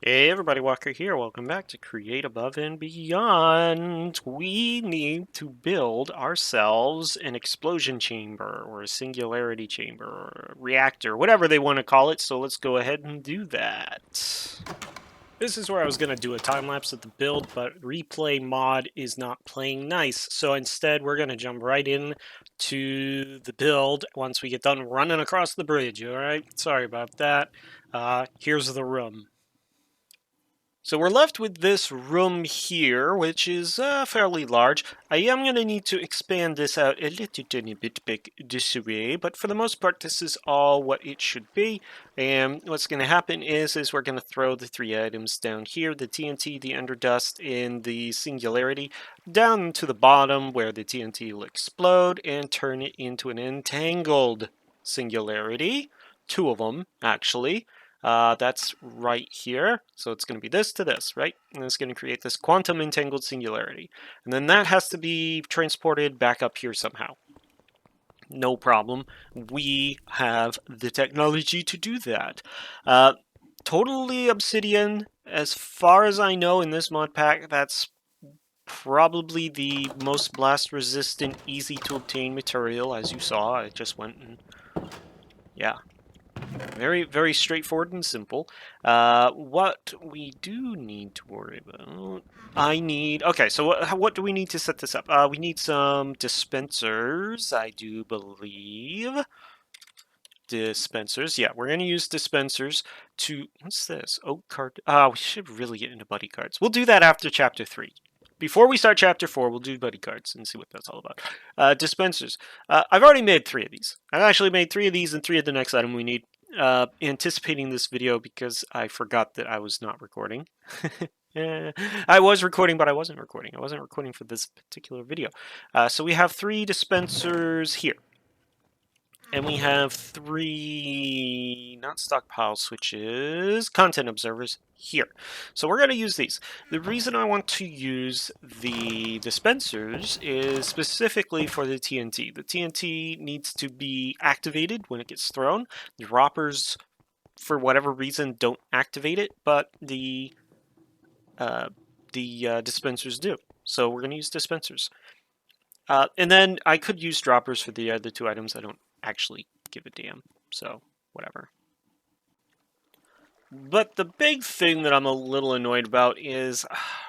Hey everybody, Walker here. Welcome back to Create Above and Beyond. We need to build ourselves an explosion chamber or a singularity chamber or a reactor, whatever they want to call it. So let's go ahead and do that. This is where I was going to do a time lapse of the build, but replay mod is not playing nice. So instead, we're going to jump right in to the build once we get done running across the bridge. All right, sorry about that. Here's the room. So we're left with this room here, which is fairly large. I am going to need to expand this out a little tiny bit big this way, but for the most part, this is all what it should be. And what's going to happen is we're going to throw the three items down here, the TNT, the Underdust, and the Singularity, down to the bottom where the TNT will explode and turn it into an entangled Singularity. Two of them, actually. That's right here. So it's going to be this to this, right? And it's going to create this quantum entangled singularity. And then that has to be transported back up here somehow. No problem. We have the technology to do that. Totally obsidian. As far as I know in this mod pack, that's probably the most blast resistant, easy to obtain material. As you saw, I just went and... yeah. Very, very straightforward and simple. What we do need to worry about... Okay, so what do we need to set this up? We need some dispensers, I do believe. Dispensers, yeah, we're going to use dispensers to... What's this? Oak card... we should really get into buddy cards. We'll do that after Chapter 3. Before we start Chapter 4, we'll do buddy cards and see what that's all about. Dispensers. I've already made 3 of these. I've actually made 3 of these and 3 of the next item we need. Anticipating this video because I forgot that I was not recording. I was recording, but I wasn't recording. I wasn't recording for this particular video. So we have 3 dispensers here. And we have 3, not stockpile switches, content observers here. So we're going to use these. The reason I want to use the dispensers is specifically for the TNT. The TNT needs to be activated when it gets thrown. The droppers, for whatever reason, don't activate it, but the dispensers do. So we're going to use dispensers. And then I could use droppers for the other 2 items. I don't actually give a damn, so whatever. But the big thing that I'm a little annoyed about is,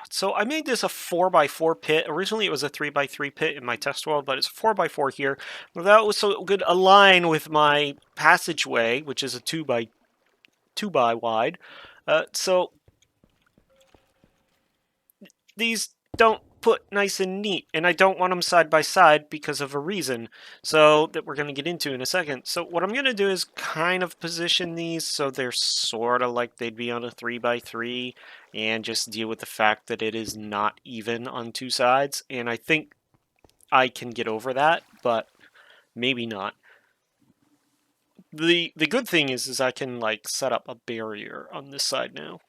so I made this a 4x4 pit. Originally it was a 3x3 pit in my test world, but it's a 4x4 here. That was so good align with my passageway, which is a 2x2 wide. So these don't put nice and neat, and I don't want them side by side because of a reason, so that we're going to get into in a second. So what I'm going to do is kind of position these so they're sort of like they'd be on a 3x3 and just deal with the fact that it is not even on 2 sides, and I think I can get over that, but maybe not. The good thing is I can like set up a barrier on this side now,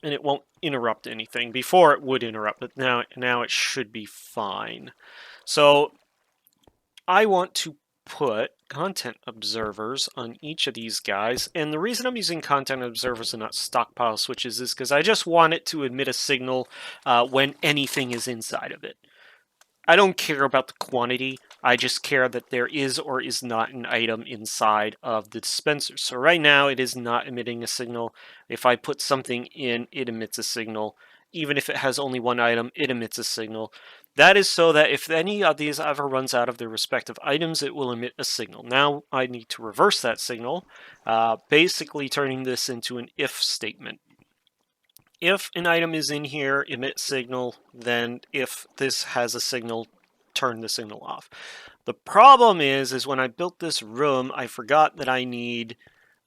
and it won't interrupt anything. Before it would interrupt, but now it should be fine. So I want to put content observers on each of these guys, and the reason I'm using content observers and not stockpile switches is because I just want it to emit a signal when anything is inside of it. I don't care about the quantity, I just care that there is or is not an item inside of the dispenser. So right now it is not emitting a signal. If I put something in, it emits a signal. Even if it has only 1 item, it emits a signal. That is so that if any of these ever runs out of their respective items, it will emit a signal. Now I need to reverse that signal, basically turning this into an if statement. If an item is in here, emit signal, then if this has a signal, turn the signal off. The problem is when I built this room, I forgot that I need,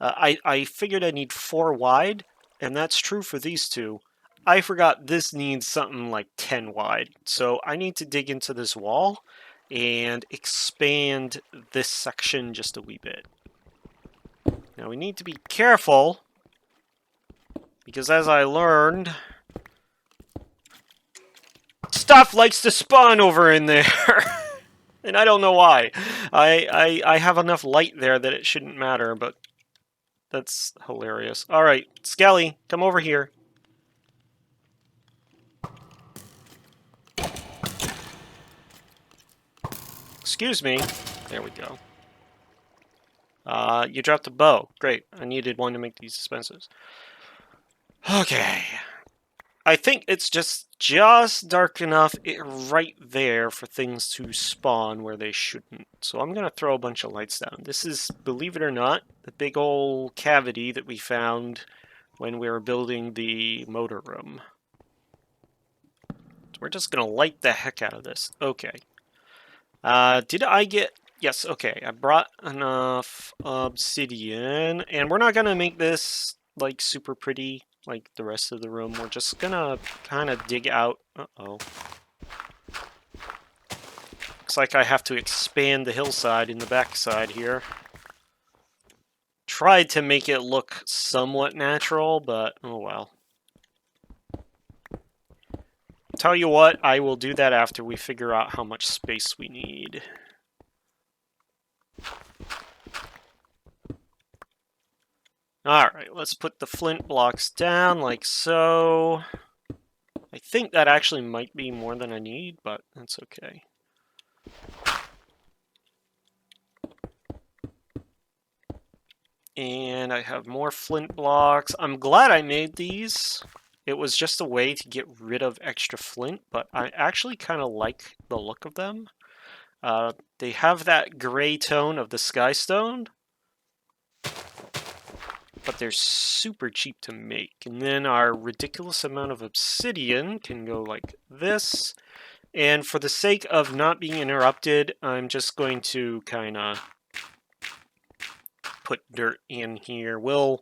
I figured I need 4 wide, and that's true for these 2. I forgot this needs something like 10 wide. So I need to dig into this wall and expand this section just a wee bit. Now we need to be careful, because as I learned, stuff likes to spawn over in there. And I don't know why. I have enough light there that it shouldn't matter, but That's hilarious. All right, Skelly, come over here. Excuse me. There we go. You dropped a bow. Great. I needed one to make these dispensers. Okay. I think it's just dark enough right there for things to spawn where they shouldn't. So I'm going to throw a bunch of lights down. This is, believe it or not, the big old cavity that we found when we were building the motor room. So we're just going to light the heck out of this. Okay. Did I get... Yes, okay. I brought enough obsidian. And we're not going to make this, like, super pretty like the rest of the room. We're just going to kind of dig out... Uh-oh. Looks like I have to expand the hillside in the backside here. Tried to make it look somewhat natural, but oh well. Tell you what, I will do that after we figure out how much space we need. Alright, let's put the flint blocks down like so. I think that actually might be more than I need, but that's okay. And I have more flint blocks. I'm glad I made these. It was just a way to get rid of extra flint, but I actually kind of like the look of them. They have that gray tone of the sky stone, but they're super cheap to make. And then our ridiculous amount of obsidian can go like this. And for the sake of not being interrupted, I'm just going to kind of put dirt in here. We'll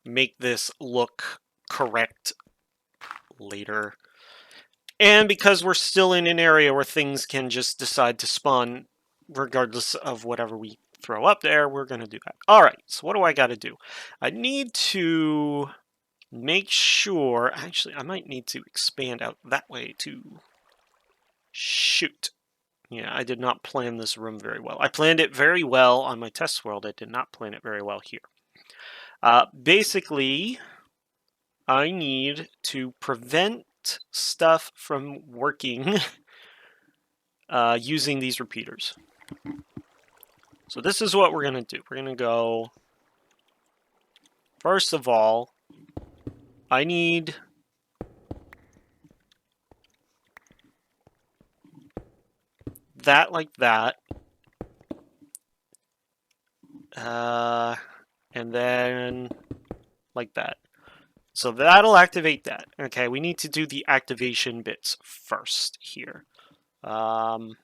make this look correct later. And because we're still in an area where things can just decide to spawn regardless of whatever we throw up there, we're going to do that. All right, so what do I got to do? I need to make sure... Actually, I might need to expand out that way too. Shoot. Yeah, I did not plan this room very well. I planned it very well on my test world. I did not plan it very well here. Basically, I need to prevent stuff from working using these repeaters. So this is what we're going to do. We're going to go... First of all, I need... that like that. And then like that. So that'll activate that. Okay, we need to do the activation bits first here. And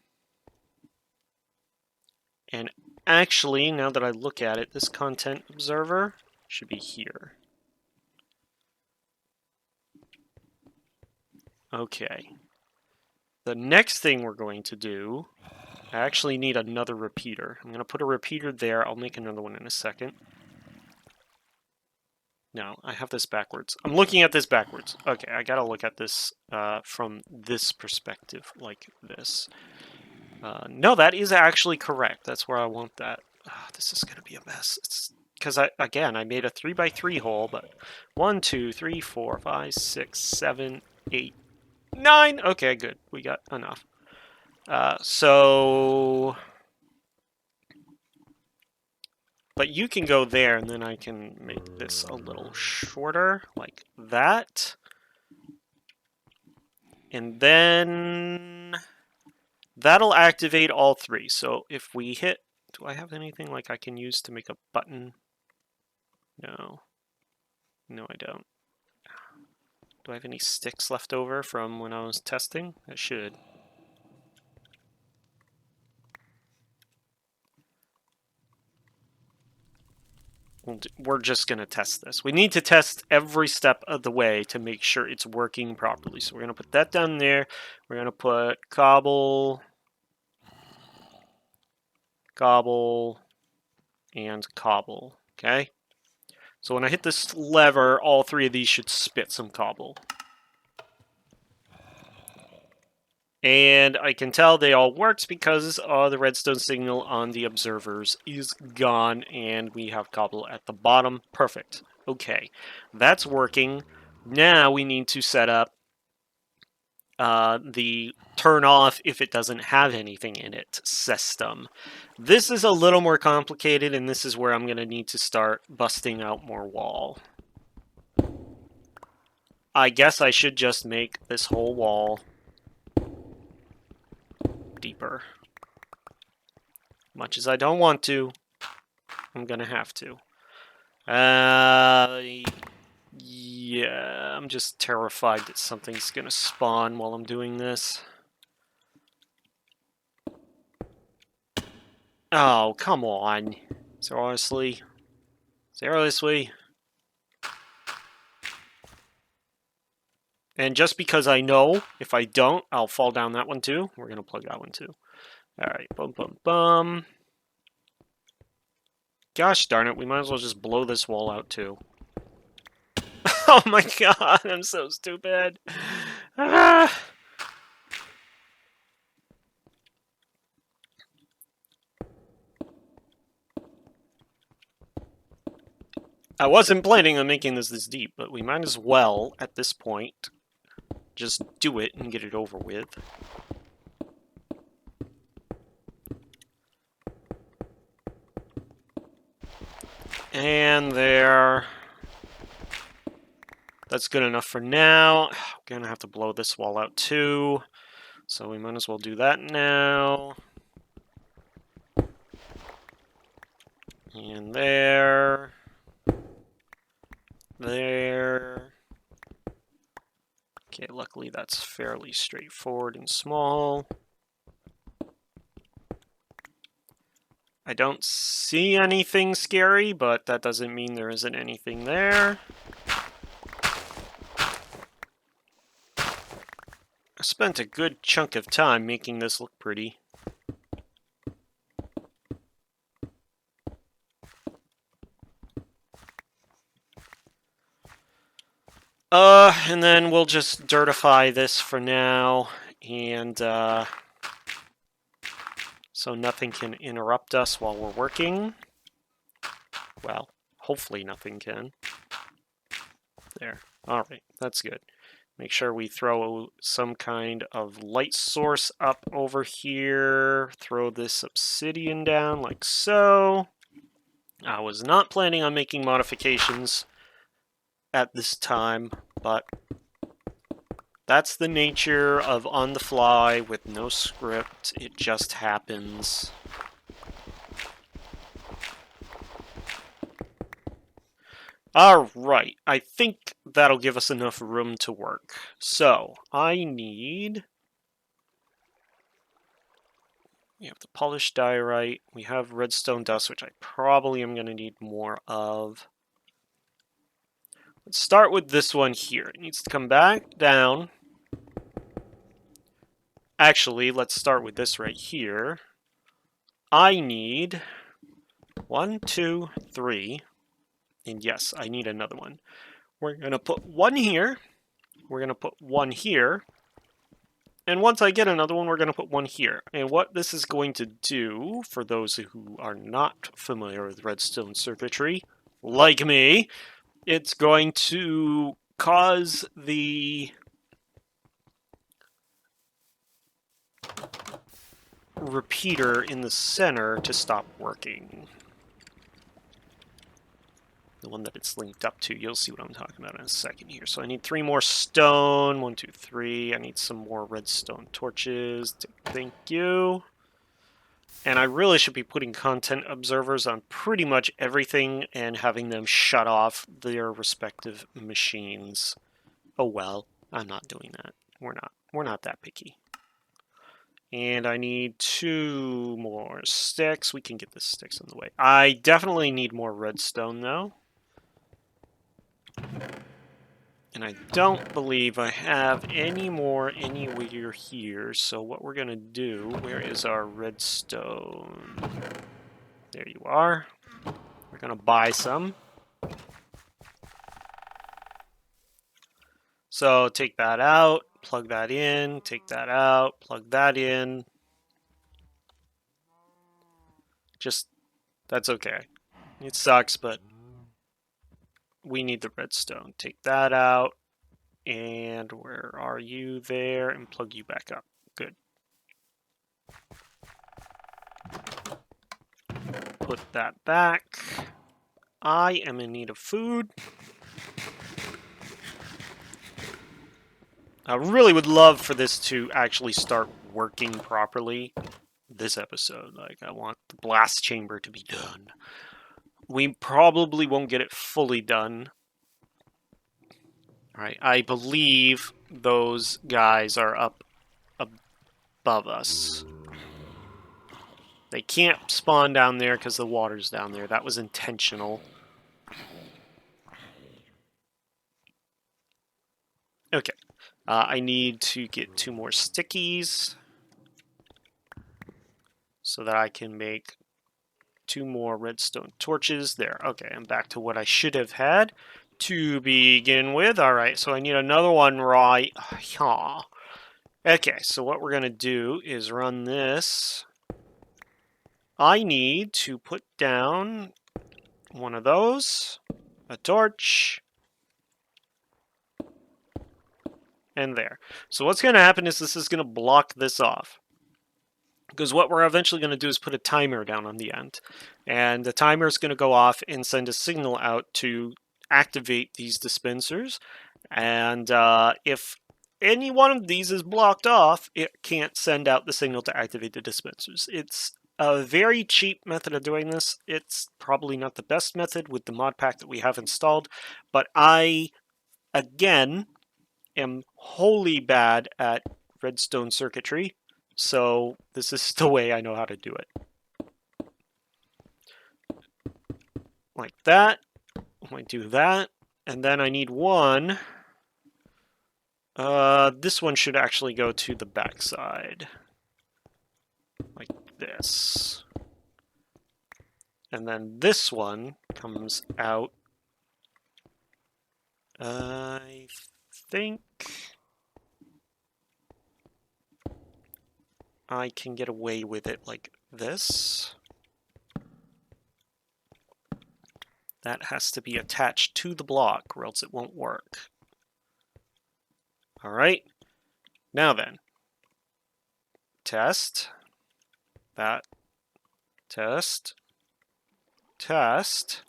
actually, now that I look at it, this content observer should be here. Okay. The next thing we're going to do, I actually need another repeater. I'm going to put a repeater there. I'll make another one in a second. No, I have this backwards. I'm looking at this backwards. Okay, I gotta look at this from this perspective, like this. No, that is actually correct. That's where I want that. This is gonna be a mess. It's because I made a 3x3 hole, but 1, 2, 3, 4, 5, 6, 7, 8, 9. Okay, good. We got enough. But you can go there, and then I can make this a little shorter, like that. And then that'll activate all three. So if we hit... Do I have anything like I can use to make a button? No. No, I don't. Do I have any sticks left over from when I was testing? I should. We're just going to test this. We need to test every step of the way to make sure it's working properly. So we're going to put that down there. We're going to put cobble, cobble, and cobble. Okay? So when I hit this lever, all three of these should spit some cobble. And I can tell they all worked because the redstone signal on the observers is gone, and we have cobble at the bottom. Perfect. Okay, that's working. Now we need to set up the turn off if it doesn't have anything in it system. This is a little more complicated, and this is where I'm going to need to start busting out more wall. I guess I should just make this whole wall deeper. Much as I don't want to, I'm gonna have to. Yeah, I'm just terrified that something's gonna spawn while I'm doing this. Oh, come on. Seriously? Seriously? And just because I know, if I don't, I'll fall down that one too. We're gonna plug that one too. Alright, bum bum bum. Gosh darn it, we might as well just blow this wall out too. Oh my god, I'm so stupid. Ah. I wasn't planning on making this deep, but we might as well, at this point, just do it and get it over with. And there. That's good enough for now. We're gonna have to blow this wall out too. So we might as well do that now. And there. There. Okay, luckily that's fairly straightforward and small. I don't see anything scary, but that doesn't mean there isn't anything there. I spent a good chunk of time making this look pretty. And then we'll just dirtify this for now, and so nothing can interrupt us while we're working. Well, hopefully nothing can. There. Alright, that's good. Make sure we throw some kind of light source up over here. Throw this obsidian down like so. I was not planning on making modifications at this time, but that's the nature of on the fly with no script. It just happens. Alright, I think that'll give us enough room to work. So, I need... We have the polished diorite. We have redstone dust, which I probably am going to need more of. Let's start with this one here. It needs to come back down. Actually, let's start with this right here. I need 1, 2, 3. And yes, I need another one. We're going to put one here. We're going to put one here. And once I get another one, we're going to put one here. And what this is going to do, for those who are not familiar with redstone circuitry, like me, it's going to cause the repeater in the center to stop working. The one that it's linked up to. You'll see what I'm talking about in a second here. So I need 3 more stone. 1, 2, 3. I need some more redstone torches. Thank you. And I really should be putting content observers on pretty much everything and having them shut off their respective machines. Oh well, I'm not doing that. We're not that picky. And I need 2 more sticks. We can get the sticks in the way. I definitely need more redstone though. And I don't believe I have any more anywhere here. So what we're going to do, where is our redstone? There you are. We're going to buy some. So take that out. plug that in, take that out, plug that in. Just, that's okay. It sucks, but we need the redstone. Take that out, and where are you there? And plug you back up. Good. Put that back. I am in need of food. I really would love for this to actually start working properly this episode. Like, I want the blast chamber to be done. We probably won't get it fully done. All right, I believe those guys are up above us. They can't spawn down there because the water's down there. That was intentional. Okay. I need to get 2 more stickies so that I can make 2 more redstone torches. There. Okay, I'm back to what I should have had to begin with. All right, so I need another one right here. Okay, so what we're going to do is run this. I need to put down one of those, a torch, and there. So what's going to happen is this is going to block this off. Because what we're eventually going to do is put a timer down on the end. And the timer is going to go off and send a signal out to activate these dispensers. And if any one of these is blocked off, it can't send out the signal to activate the dispensers. It's a very cheap method of doing this. It's probably not the best method with the mod pack that we have installed. But I, again, am wholly bad at redstone circuitry, so this is the way I know how to do it. Like that. I might do that, and then I need one. This one should actually go to the backside, like this. And then this one comes out. I think I can get away with it like this. That has to be attached to the block or else it won't work. Alright, now then. Test. That. Test. Test.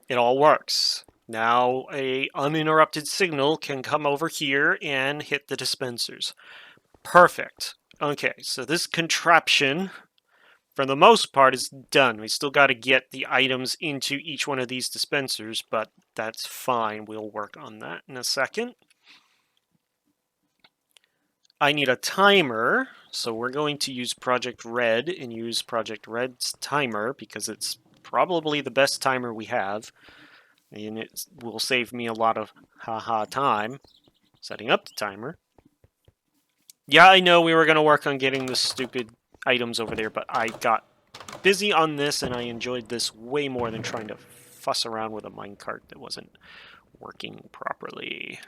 It all works. Now a uninterrupted signal can come over here and hit the dispensers. Perfect. Okay, so this contraption, for the most part, is done. We still got to get the items into each one of these dispensers, but that's fine. We'll work on that in a second. I need a timer, so we're going to use Project Red and use Project Red's timer because it's probably the best timer we have. And it will save me a lot of haha time setting up the timer. Yeah, I know we were going to work on getting the stupid items over there, but I got busy on this and I enjoyed this way more than trying to fuss around with a minecart that wasn't working properly.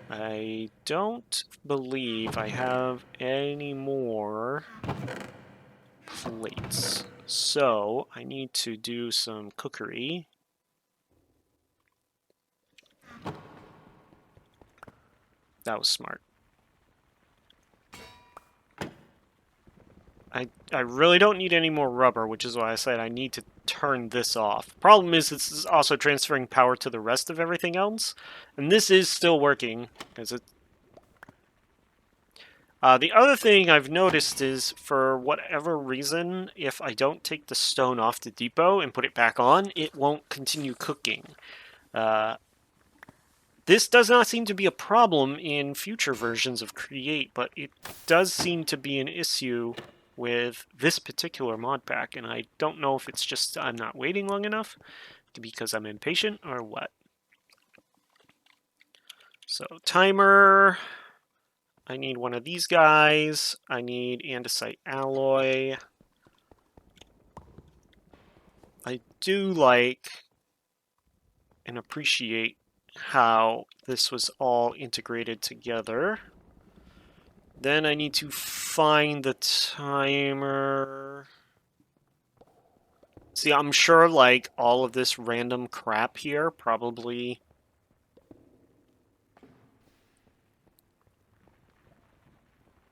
I don't believe I have any more plates, so I need to do some cookery. That was smart. I really don't need any more rubber, which is why I said I need to turn this off. Problem is, it's also transferring power to the rest of everything else, and this is still working. The other thing I've noticed is, for whatever reason, if I don't take the stone off the depot and put it back on, it won't continue cooking. This does not seem to be a problem in future versions of Create, but it does seem to be an issue with this particular mod pack, and I don't know if it's just I'm not waiting long enough because I'm impatient or what. So timer, I need one of these guys. I need andesite alloy. I do like and appreciate how this was all integrated together. Then I need to find the timer. See, I'm sure like all of this random crap here probably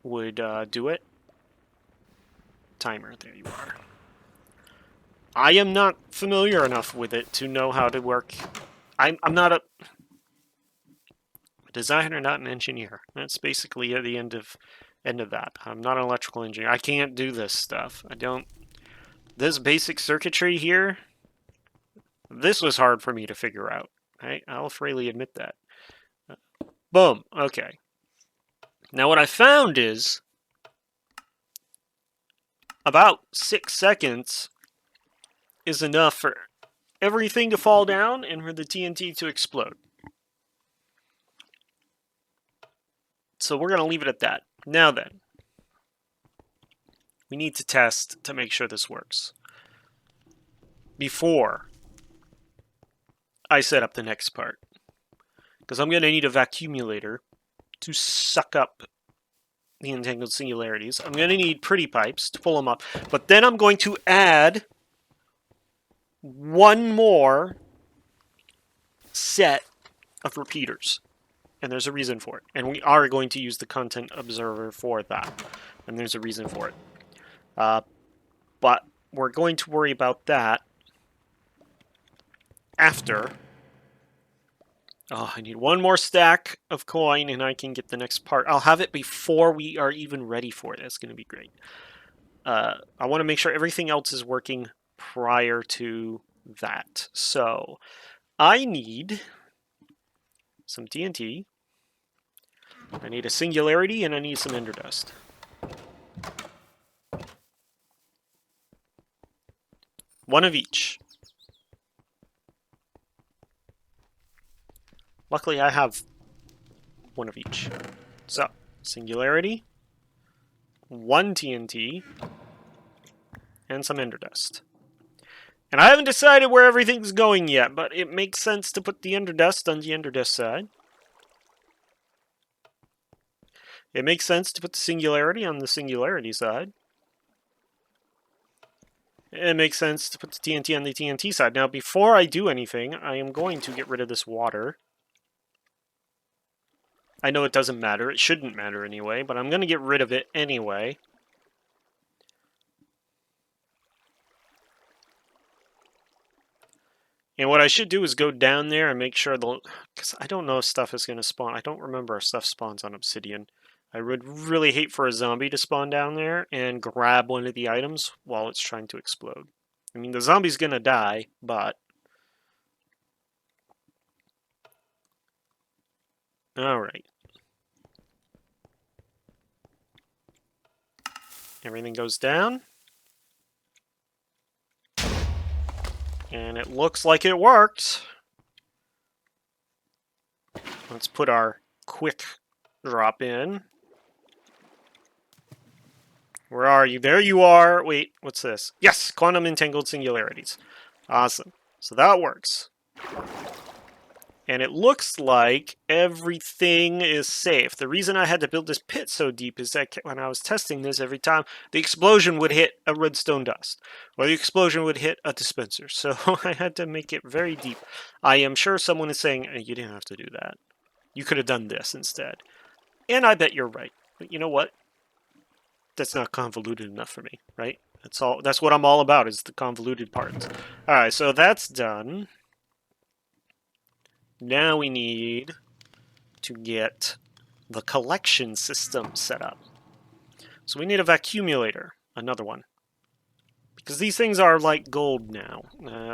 would do it. Timer, there you are. I am not familiar enough with it to know how to work. I'm not a designer, not an engineer. That's basically at the end of that. I'm not an electrical engineer. I can't do this stuff. I don't. This basic circuitry here, this was hard for me to figure out. I'll freely admit that. Boom. Okay. Now what I found is about 6 seconds is enough for everything to fall down and for the TNT to explode. So we're going to leave it at that. Now then, we need to test to make sure this works before I set up the next part. Because I'm going to need a vacuumulator to suck up the entangled singularities. I'm going to need pretty pipes to pull them up. But then I'm going to add one more set of repeaters. And there's a reason for it. And we are going to use the content observer for that. And there's a reason for it. But we're going to worry about that after. Oh, I need one more stack of coin and I can get the next part. I'll have it before we are even ready for it. That's going to be great. I want to make sure everything else is working prior to that. So I need some TNT. I need a singularity and I need some ender dust. One of each. Luckily, I have one of each. So, singularity, one TNT, and some ender dust. And I haven't decided where everything's going yet, but it makes sense to put the ender dust on the ender dust side. It makes sense to put the singularity on the singularity side. It makes sense to put the TNT on the TNT side. Now, before I do anything, I am going to get rid of this water. I know it doesn't matter. It shouldn't matter anyway, but I'm going to get rid of it anyway. And what I should do is go down there and make sure because I don't know if stuff is going to spawn. I don't remember if stuff spawns on obsidian. I would really hate for a zombie to spawn down there and grab one of the items while it's trying to explode. I mean, the zombie's going to die, but... Alright. Everything goes down. And it looks like it worked. Let's put our quick drop in. Where are you? There you are. Wait, what's this? Yes, quantum entangled singularities. Awesome. So that works. And it looks like everything is safe. The reason I had to build this pit so deep is that when I was testing this, every time the explosion would hit a redstone dust, or the explosion would hit a dispenser. So I had to make it very deep. I am sure someone is saying, you didn't have to do that. You could have done this instead. And I bet you're right. But you know what? That's not convoluted enough for me, right? That's what I'm all about, is the convoluted parts. Alright, so that's done. Now we need to get the collection system set up. So we need a vacuumulator, another one. Because these things are like gold now.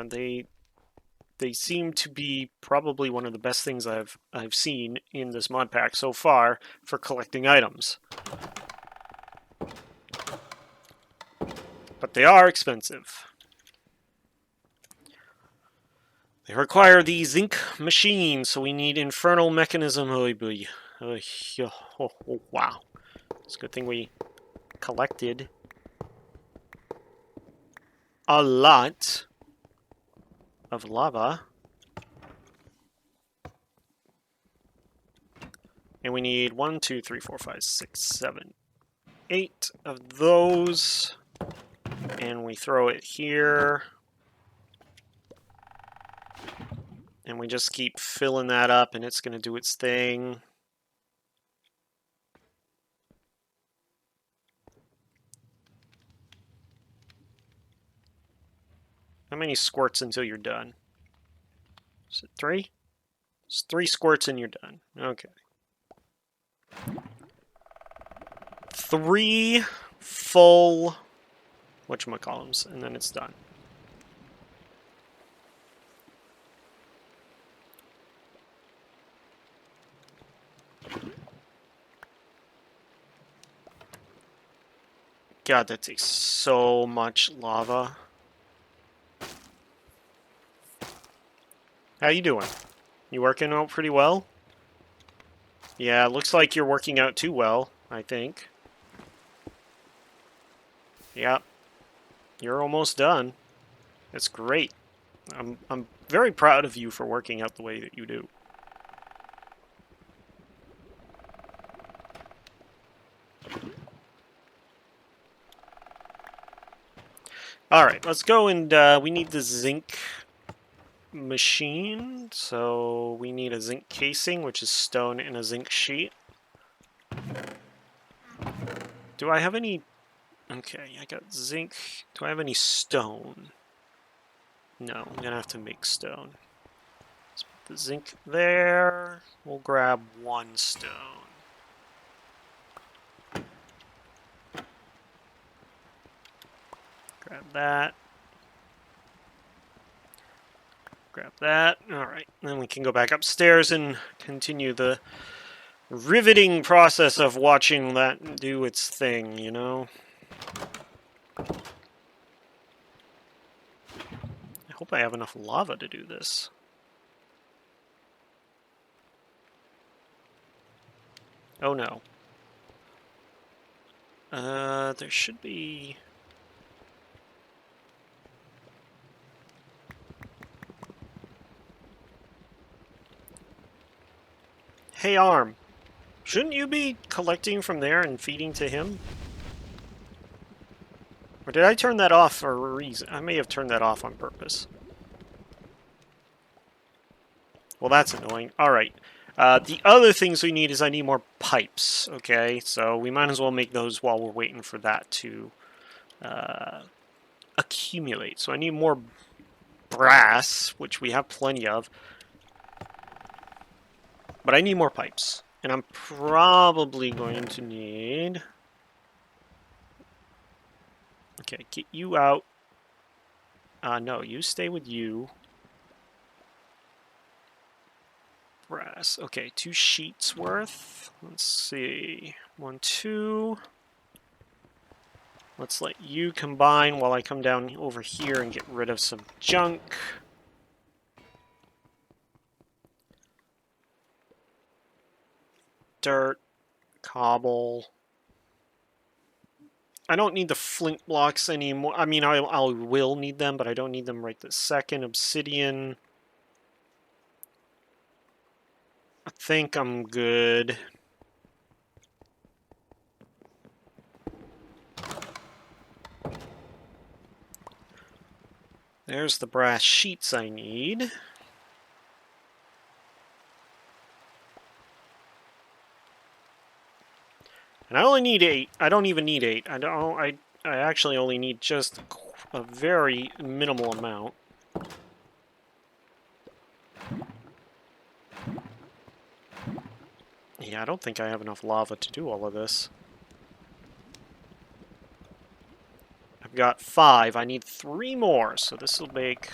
They seem to be probably one of the best things I've seen in this mod pack so far for collecting items. But they are expensive. They require the zinc machine, so we need infernal mechanism. Oh boy. Oh, wow. It's a good thing we collected a lot of lava. And we need 1, 2, 3, 4, 5, 6, 7, 8 of those. And we throw it here. And we just keep filling that up, and it's going to do its thing. How many squirts until you're done? Is it 3? It's 3 squirts and you're done. Okay. 3 full whatchamacallums, and then it's done. God, that takes so much lava. How you doing? You working out pretty well? Yeah, it looks like you're working out too well, I think. Yep. You're almost done. That's great. I'm very proud of you for working out the way that you do. Alright, let's go and we need the zinc machine. So we need a zinc casing, which is stone in a zinc sheet. Do I have any... Okay, I got zinc. Do I have any stone? No, I'm gonna have to make stone. Let's put the zinc there. We'll grab 1 stone. Grab that. Grab that. Alright, then we can go back upstairs and continue the riveting process of watching that do its thing, you know? I hope I have enough lava to do this. Oh no. There should be... Hey, Arm. Shouldn't you be collecting from there and feeding to him? Or did I turn that off for a reason? I may have turned that off on purpose. Well, that's annoying. Alright. The other things we need is I need more pipes, okay? So we might as well make those while we're waiting for that to accumulate. So I need more brass, which we have plenty of. But I need more pipes. And I'm probably going to need... Okay, get you out. No, you stay with you. Brass. Okay, 2 sheets worth. Let's see. 1, 2. Let's let you combine while I come down over here and get rid of some junk. Dirt. Cobble. I don't need the flint blocks anymore. I mean, I will need them, but I don't need them right this second. Obsidian. I think I'm good. There's the brass sheets I need. And I only need 8. I don't even need 8. I actually only need just a very minimal amount. Yeah, I don't think I have enough lava to do all of this. I've got 5. I need 3 more, so this will make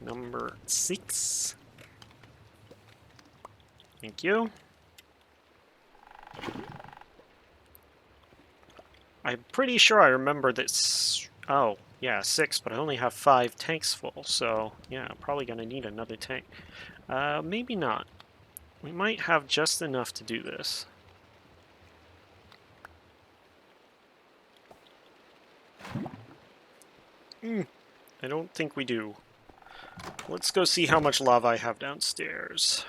number 6. Thank you. I'm pretty sure I remember this. Oh, yeah, 6, but I only have 5 tanks full, so yeah, I'm probably going to need another tank. Maybe not. We might have just enough to do this. I don't think we do. Let's go see how much lava I have downstairs.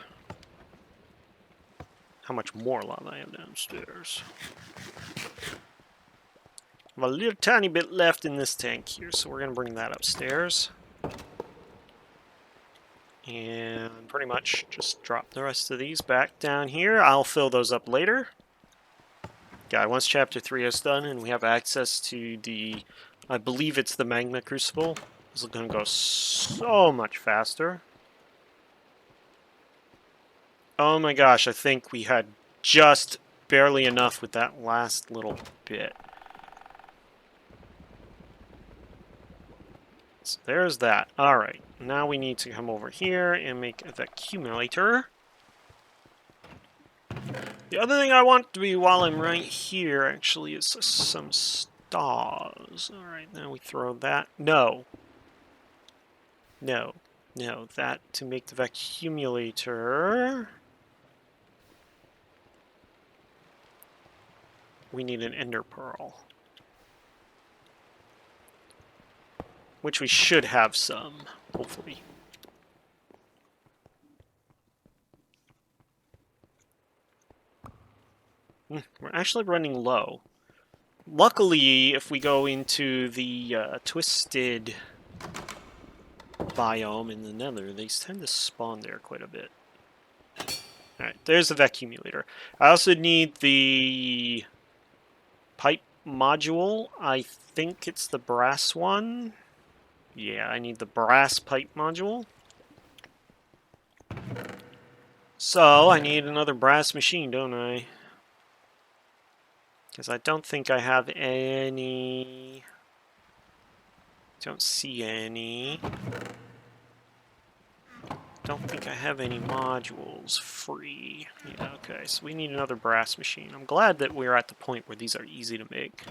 how much more lava I have downstairs. I have a little tiny bit left in this tank here, so we're going to bring that upstairs. And pretty much just drop the rest of these back down here. I'll fill those up later. Yeah, once Chapter 3 is done and we have access to the, I believe it's the Magma Crucible, this is going to go so much faster. Oh my gosh, I think we had just barely enough with that last little bit. So there's that. Alright, now we need to come over here and make the accumulator. The other thing I want to be while I'm right here, actually, is some stars. Alright, now we throw that. No. No. No, that to make the accumulator. We need an ender pearl. Which we should have some, hopefully. We're actually running low. Luckily, if we go into the twisted biome in the nether, they tend to spawn there quite a bit. Alright, there's the accumulator. I also need the pipe module. I think it's the brass one. Yeah, I need the brass pipe module. So, I need another brass machine, don't I? Because I don't think I have any... Don't see any. Don't think I have any modules free. Yeah, okay, so we need another brass machine. I'm glad that we're at the point where these are easy to make.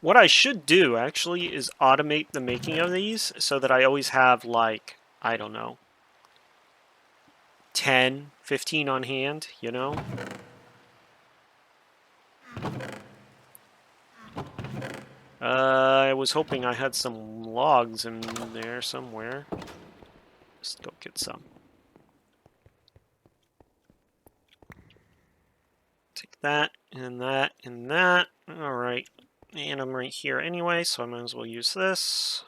What I should do, actually, is automate the making of these so that I always have, like, I don't know, 10, 15 on hand, you know? I was hoping I had some logs in there somewhere. Let's go get some. Take that, and that, and that. Alright. And I'm right here anyway, so I might as well use this.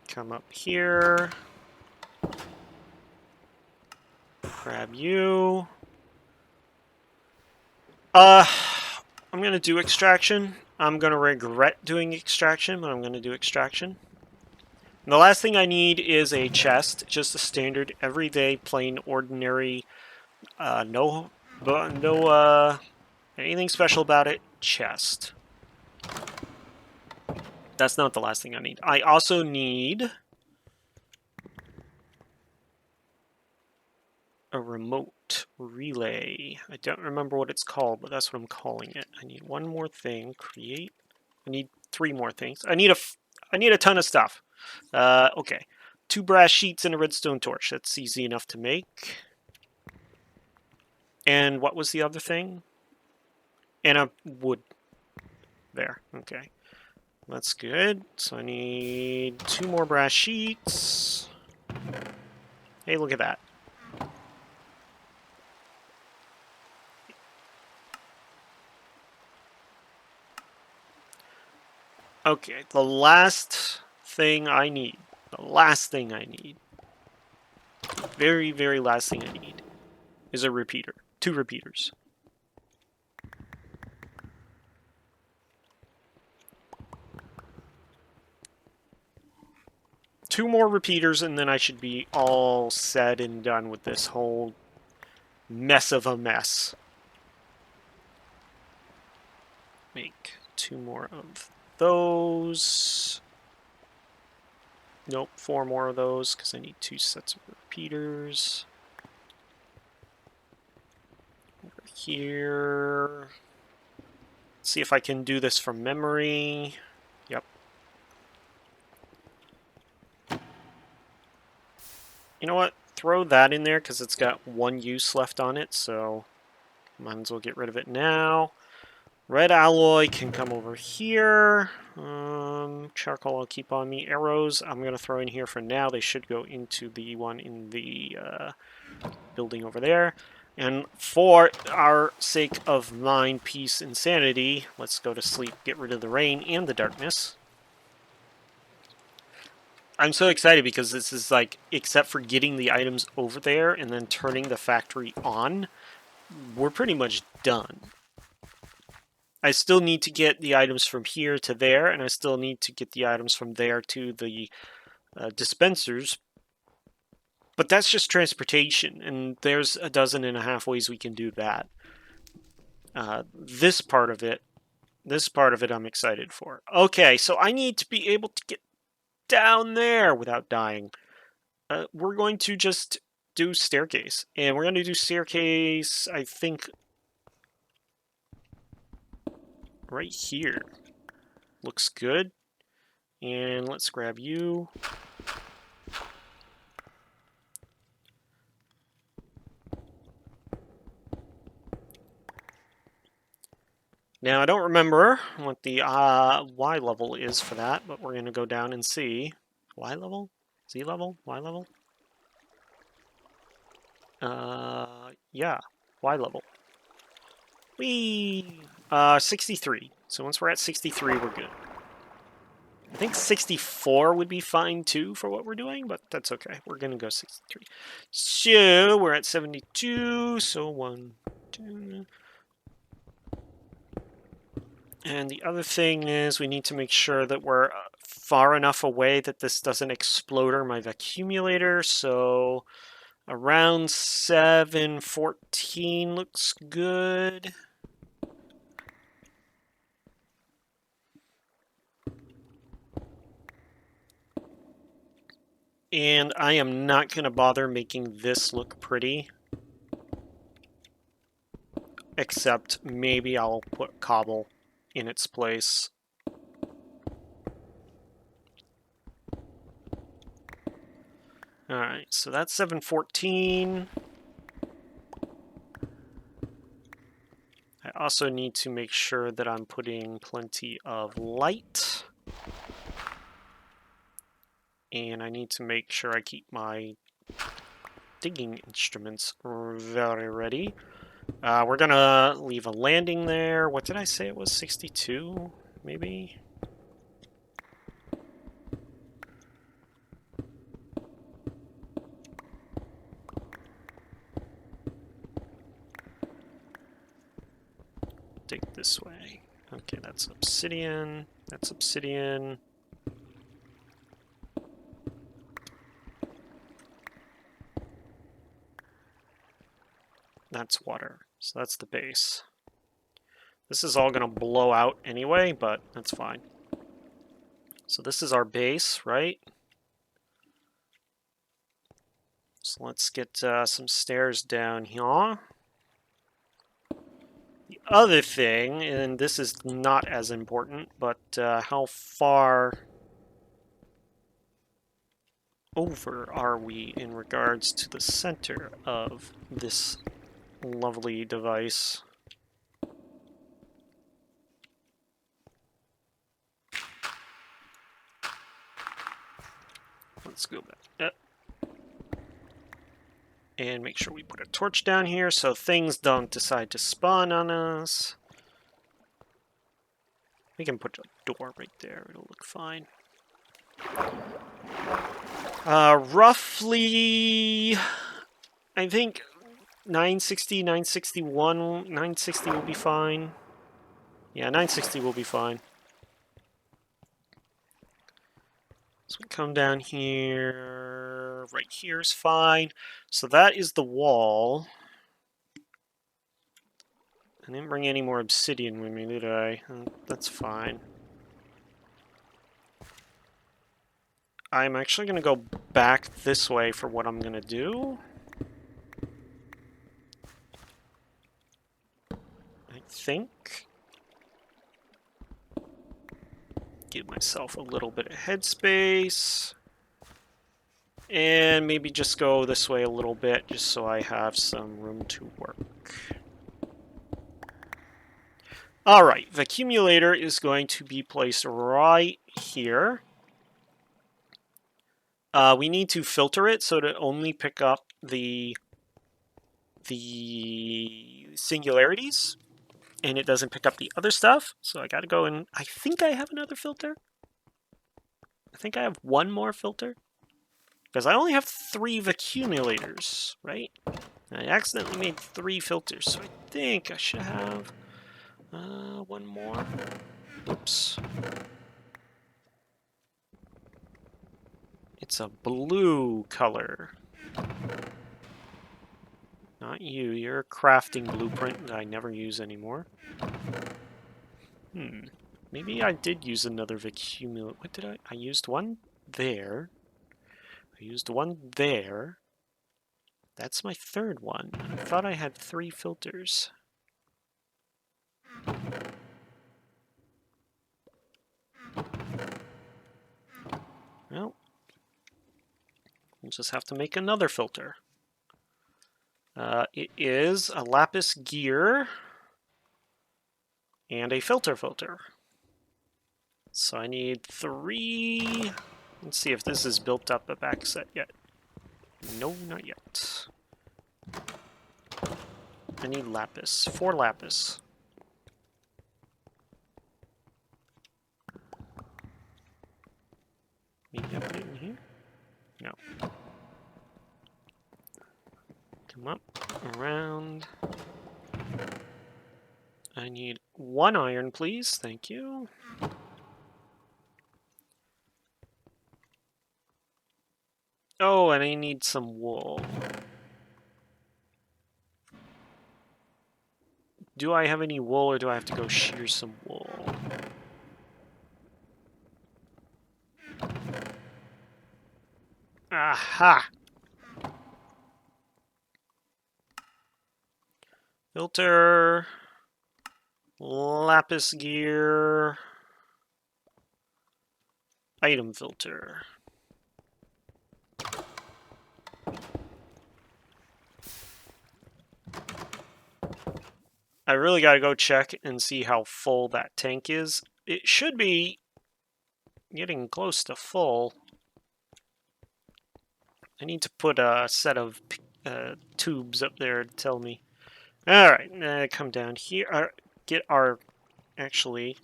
Come up here. Grab you. I'm going to do extraction. I'm going to regret doing extraction, but I'm going to do extraction. And the last thing I need is a chest, just a standard, everyday, plain, ordinary, no anything special about it, chest. That's not the last thing I need. I also need a remote relay. I don't remember what it's called, but that's what I'm calling it. I need one more thing. Create. I need 3 more things. I need a ton of stuff. Okay. 2 brass sheets and a redstone torch. That's easy enough to make. And what was the other thing? And a wood. There. Okay. That's good. So I need 2 more brass sheets. Hey, look at that. Okay, the last thing I need. The last thing I need. Very, very last thing I need is a repeater. 2 repeaters. Two more repeaters, and then I should be all said and done with this whole mess of a mess. Make 2 more of those. Nope, 4 more of those, because I need 2 sets of repeaters. Over here. Let's see if I can do this from memory. Yep. You know what? Throw that in there, because it's got 1 use left on it, so might as well get rid of it now. Red alloy can come over here. Charcoal I'll keep on me. Arrows I'm going to throw in here for now. They should go into the one in the building over there. And for our sake of mind, peace, and sanity, let's go to sleep, get rid of the rain and the darkness. I'm so excited because this is like, except for getting the items over there and then turning the factory on, we're pretty much done. I still need to get the items from here to there, and I still need to get the items from there to the dispensers. But that's just transportation, and there's a dozen and a half ways we can do that. This part of it I'm excited for. Okay, so I need to be able to get down there without dying. We're going to just do staircase, and we're going to do staircase, I think, right here. Looks good. And let's grab you. Now, I don't remember what the Y level is for that, but we're going to go down and see. Y level? Z level? Y level? Yeah. Y level. Whee! 63. So once we're at 63, we're good. I think 64 would be fine, too, for what we're doing, but that's okay. We're going to go 63. So, we're at 72, so 1, 2... And the other thing is we need to make sure that we're far enough away that this doesn't explode my accumulator. So around 714 looks good. And I am not going to bother making this look pretty. Except maybe I'll put cobble in its place. Alright, so that's 714. I also need to make sure that I'm putting plenty of light. And I need to make sure I keep my digging instruments very ready. We're gonna leave a landing there. What did I say it was? 62, maybe? Dig this way. Okay, that's obsidian. That's obsidian. That's water. So that's the base. This is all going to blow out anyway, but that's fine. So this is our base, right? So let's get some stairs down here. The other thing, and this is not as important, but how far over are we in regards to the center of this lovely device? Let's go back. And make sure we put a torch down here so things don't decide to spawn on us. We can put a door right there. It'll look fine. Roughly, I think 960, 961, 960 will be fine. Yeah, 960 will be fine. So we come down here. Right here is fine. So that is the wall. I didn't bring any more obsidian with me, did I? That's fine. I'm actually going to go back this way for what I'm going to do. I think. Give myself a little bit of headspace. And maybe just go this way a little bit, just so I have some room to work. Alright, the accumulator is going to be placed right here. We need to filter it so to only pick up the singularities, and it doesn't pick up the other stuff. So I got to go and I think I have another filter. I think I have one more filter because I only have 3 accumulators, right? I accidentally made 3 filters, so I think I should have one more. Oops. It's a blue color. Not you. You're a crafting blueprint that I never use anymore. Maybe I did use another accumulator. What did I? I used one there. I used one there. That's my 3rd one. I thought I had 3 filters. Well, we'll just have to make another filter. It is a lapis gear and a filter. So I need 3. Let's see if this is built up a back set yet. No, not yet. I need lapis. 4 lapis. Maybe I put it in here? No. Come up, around. I need 1 iron, please. Thank you. Oh, and I need some wool. Do I have any wool, or do I have to go shear some wool? Aha! Filter. Lapis gear. Item filter. I really gotta go check and see how full that tank is. It should be getting close to full. I need to put a set of tubes up there to tell me. Alright, come down here. Get our, actually,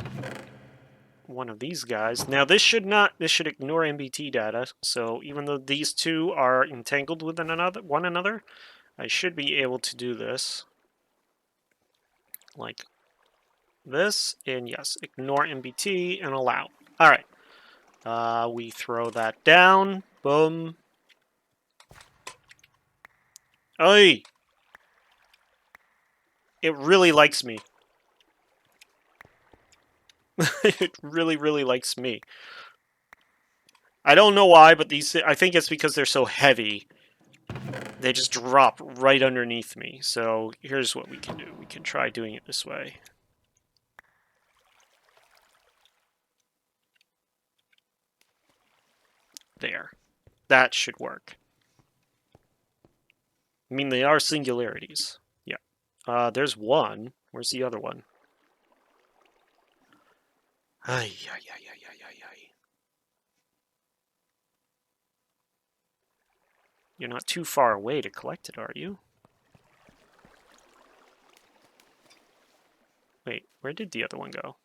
one of these guys. Now this should ignore MBT data, so even though these 2 are entangled with one another, I should be able to do this. Like this, and yes, ignore MBT and allow. Alright. We throw that down. Boom. Oi! It really likes me. It really, really likes me. I don't know why, but I think it's because they're so heavy. They just drop right underneath me. So here's what we can do. We can try doing it this way. There. That should work. I mean, they are singularities. Yeah. There's one. Where's the other one? Ay. You're not too far away to collect it, are you? Wait, where did the other one go?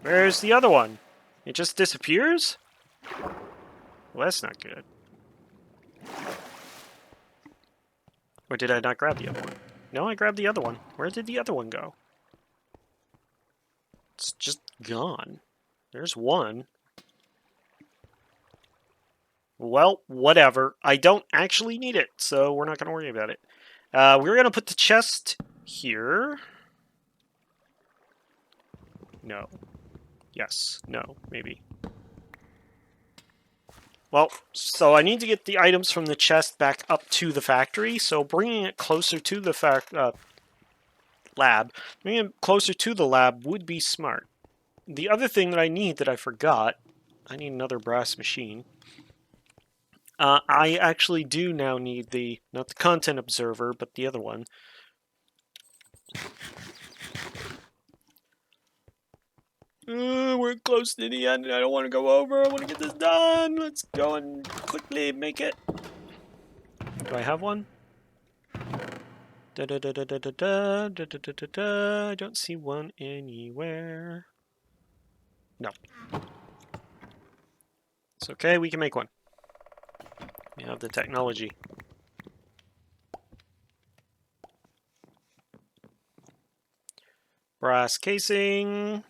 Where's the other one? It just disappears? Well, that's not good. Or did I not grab the other one? No, I grabbed the other one. Where did the other one go? It's just gone. There's one. Well, whatever. I don't actually need it, so we're not going to worry about it. We're going to put the chest here. No. Yes. No. Maybe. Well, so I need to get the items from the chest back up to the factory, so bringing it closer to the lab, bringing it closer to the lab would be smart. The other thing that I need that I forgot, I need another brass machine. I actually do now need not the content observer, but the other one. We're close to the end and I don't want to go over. I want to get this done. Let's go and quickly make it. Do I have one? Da da da da da da da da da da da. I don't see one anywhere. No. It's okay, we can make one. We have the technology. Brass casing.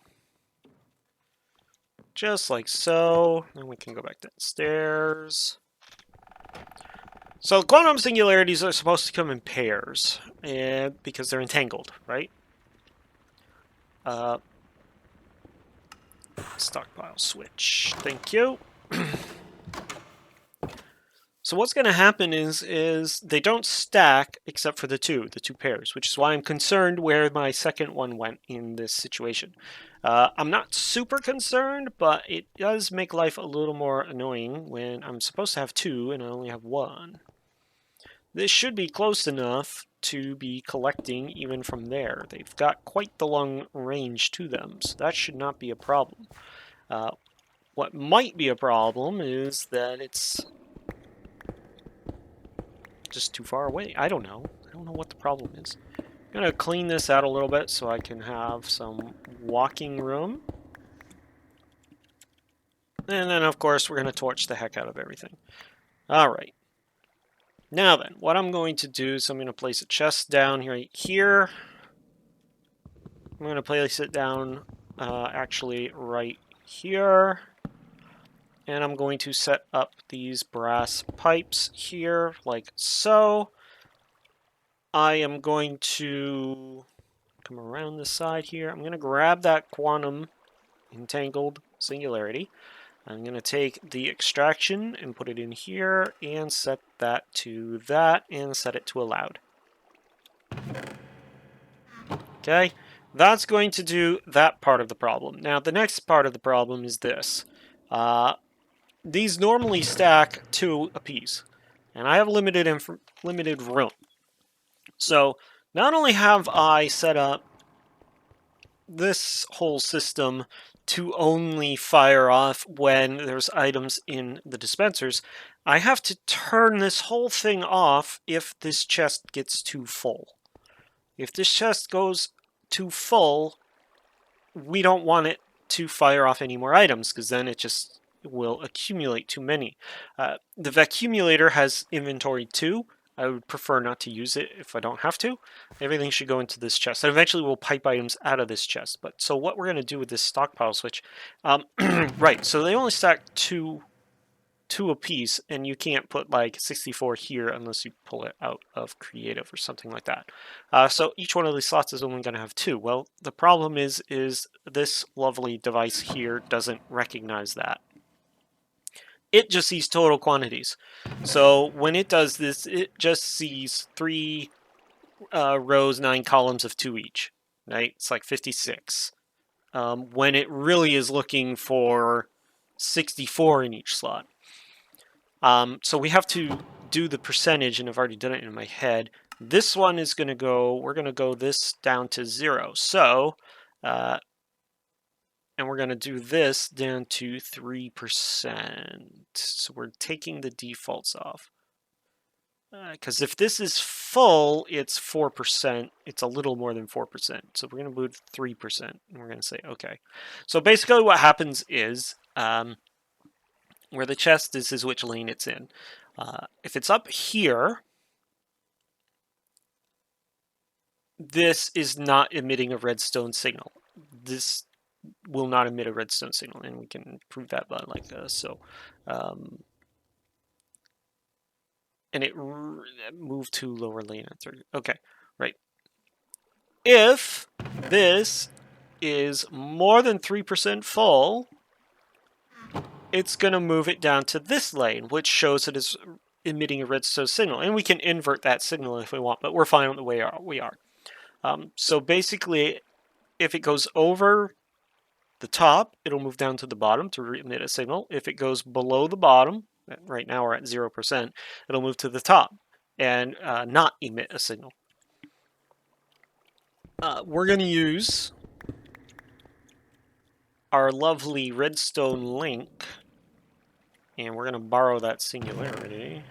Just like so. Then we can go back downstairs. So quantum singularities are supposed to come in pairs, because they're entangled, right? Stockpile switch. Thank you. So what's going to happen is they don't stack except for the two pairs, which is why I'm concerned where my second one went in this situation. I'm not super concerned, but it does make life a little more annoying when I'm supposed to have two and I only have one. This should be close enough to be collecting even from there. They've got quite the long range to them, so that should not be a problem. What might be a problem is that it's just too far away. I don't know. I don't know what the problem is. I'm going to clean this out a little bit so I can have some walking room. And then, of course, we're going to torch the heck out of everything. All right. Now then, what I'm going to do is I'm going to place a chest down right here. I'm going to place it down actually right here. And I'm going to set up these brass pipes here like so. I am going to come around the side here. I'm going to grab that quantum entangled singularity. I'm going to take the extraction and put it in here and set that to that and set it to allowed. Okay, that's going to do that part of the problem. Now, the next part of the problem is this. These normally stack 2 apiece, and I have limited room. So, not only have I set up this whole system to only fire off when there's items in the dispensers, I have to turn this whole thing off if this chest gets too full. If this chest goes too full, we don't want it to fire off any more items, because then it just will accumulate too many. The vacuumulator has inventory too. I would prefer not to use it if I don't have to. Everything should go into this chest. And eventually we'll pipe items out of this chest. But so what we're going to do with this stockpile switch, right, so they only stack two a piece, and you can't put like 64 here unless you pull it out of creative or something like that. So each one of these slots is only going to have 2. Well, the problem is this lovely device here doesn't recognize that. It just sees total quantities. So when it does this, it just sees 3 rows, 9 columns of 2 each. Right? It's like 56. When it really is looking for 64 in each slot. So we have to do the percentage, and I've already done it in my head. This one is going to go, we're going to go this down to 0. So, and we're going to do this down to 3%. So we're taking the defaults off. Because if this is full, it's 4%. It's a little more than 4%. So we're going to move 3%, and we're going to say, okay. So basically what happens is, where the chest is which lane it's in. If it's up here, this is not emitting a redstone signal. This will not emit a redstone signal, and we can prove that by like so. And it moved to lower lane at 30. Okay, right. If this is more than 3% full, it's going to move it down to this lane, which shows it is emitting a redstone signal. And we can invert that signal if we want, but we're fine with the way we are. So basically, if it goes over the top, it'll move down to the bottom to emit a signal. If it goes below the bottom, right now we're at 0%, it'll move to the top and not emit a signal. We're going to use our lovely redstone link, and we're going to borrow that singularity.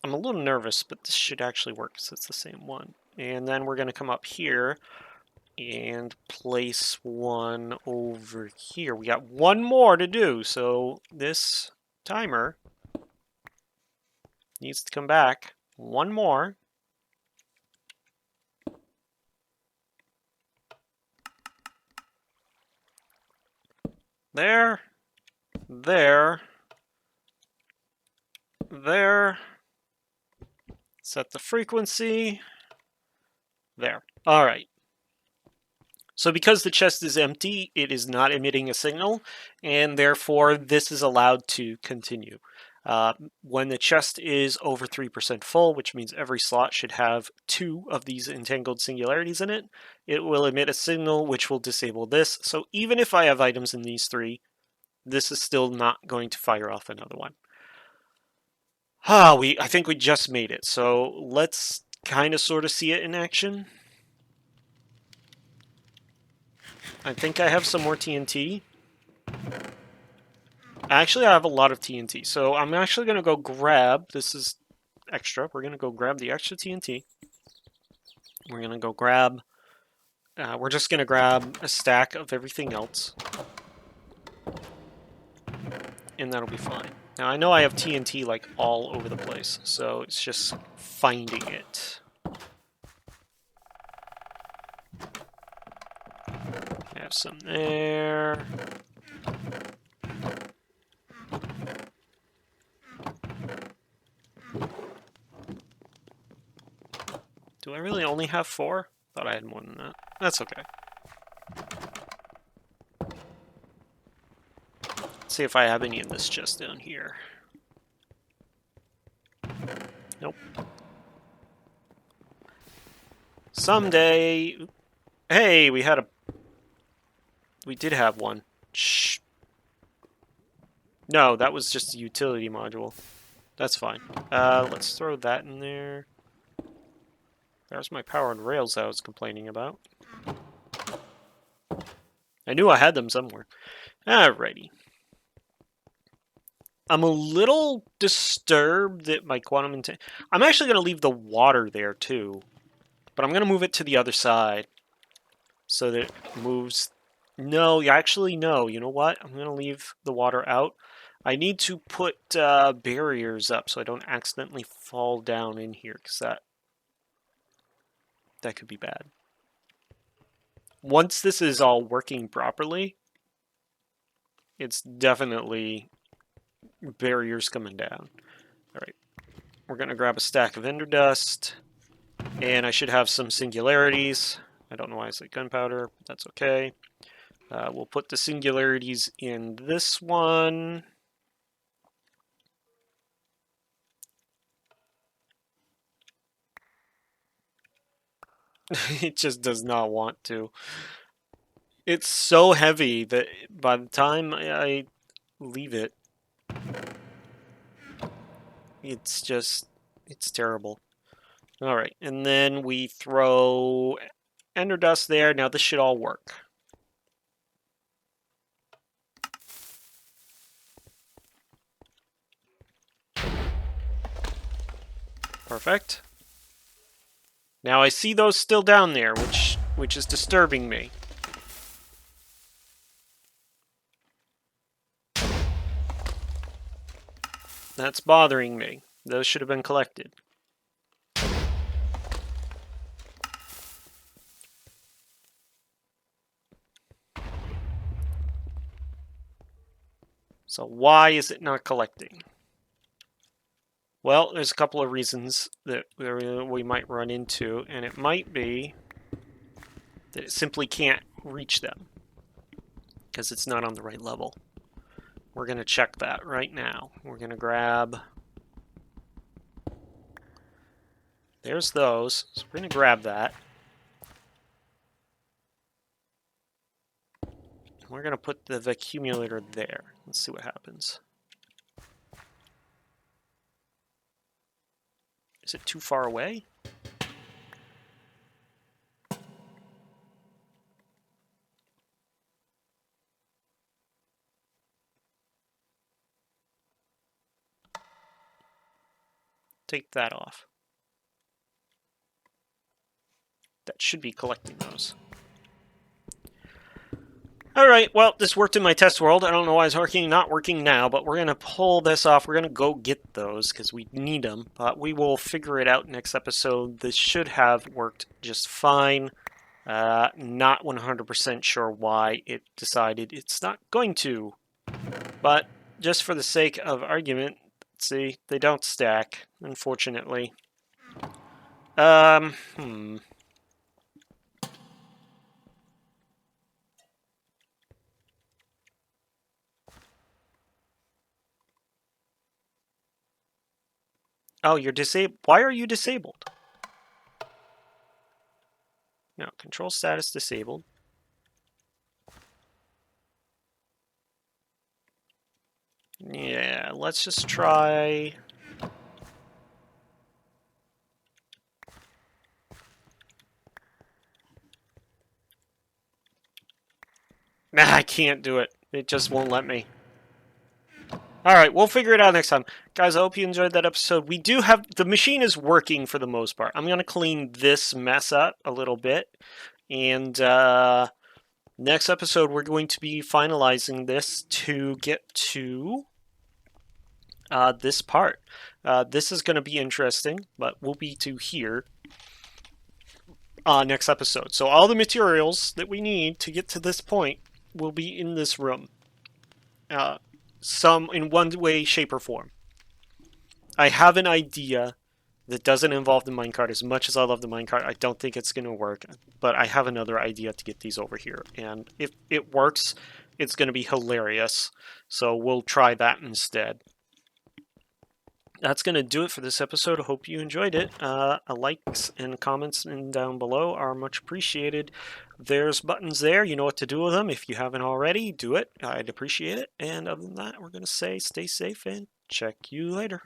I'm a little nervous, but this should actually work because it's the same one. And then we're going to come up here and place one over here. We got one more to do, so this timer needs to come back. One more. There. There. There. Set the frequency. There. All right. So because the chest is empty, it is not emitting a signal, and therefore this is allowed to continue. When the chest is over 3% full, which means every slot should have 2 of these entangled singularities in it, it will emit a signal which will disable this. So even if I have items in these 3, this is still not going to fire off another one. I think we just made it, so let's kind of sort of see it in action. I think I have some more TNT. Actually, I have a lot of TNT, so I'm actually going to go grab, this is extra, we're going to go grab the extra TNT. We're going to go grab, we're just going to grab a stack of everything else. And that'll be fine. Now, I know I have TNT like all over the place, so it's just finding it. I have some there. Do I really only have 4? Thought I had more than that. That's okay. Let's see if I have any in this chest down here. Nope. Someday... Hey, we did have one. Shh. No, that was just a utility module. That's fine. Let's throw that in there. There's my powered rails I was complaining about. I knew I had them somewhere. Alrighty. I'm a little disturbed that my quantum... I'm actually going to leave the water there, too. But I'm going to move it to the other side. So that it moves... No, actually, no. You know what? I'm going to leave the water out. I need to put barriers up so I don't accidentally fall down in here, because that could be bad. Once this is all working properly, it's definitely barriers coming down. All right, we're going to grab a stack of ender dust, and I should have some singularities. I don't know why I say gunpowder. That's okay. We'll put the singularities in this one. It just does not want to. It's so heavy that by the time I leave it, it's terrible. All right, and then we throw ender dust there. Now this should all work. Perfect. Now I see those still down there, which is disturbing me. That's bothering me. Those should have been collected. So why is it not collecting? Well, there's a couple of reasons that we might run into, and it might be that it simply can't reach them because it's not on the right level. We're going to check that right now. We're going to grab... There's those. So we're going to grab that. We're going to put the accumulator there. Let's see what happens. Is it too far away? take that off. That should be collecting those. Alright, well, this worked in my test world. I don't know why it's not working now, but we're going to pull this off. We're going to go get those because we need them, but we will figure it out next episode. This should have worked just fine. Not 100% sure why it decided it's not going to, but just for the sake of argument, see, they don't stack, unfortunately. Oh, you're disabled. Why are you disabled? No, control status disabled. Yeah, let's just try... Nah, I can't do it. It just won't let me. Alright, we'll figure it out next time. Guys, I hope you enjoyed that episode. We do have... The machine is working for the most part. I'm going to clean this mess up a little bit. And next episode, we're going to be finalizing this to get to this part. This is going to be interesting, but we'll be to here next episode. So all the materials that we need to get to this point will be in this room. Some in one way, shape, or form. I have an idea that doesn't involve the minecart. As much as I love the minecart, I don't think it's going to work. But I have another idea to get these over here. And if it works, it's going to be hilarious. So we'll try that instead. That's going to do it for this episode. I hope you enjoyed it. Likes and comments down below are much appreciated. There's buttons there. You know what to do with them. If you haven't already, do it. I'd appreciate it. And other than that, we're going to say stay safe and check you later.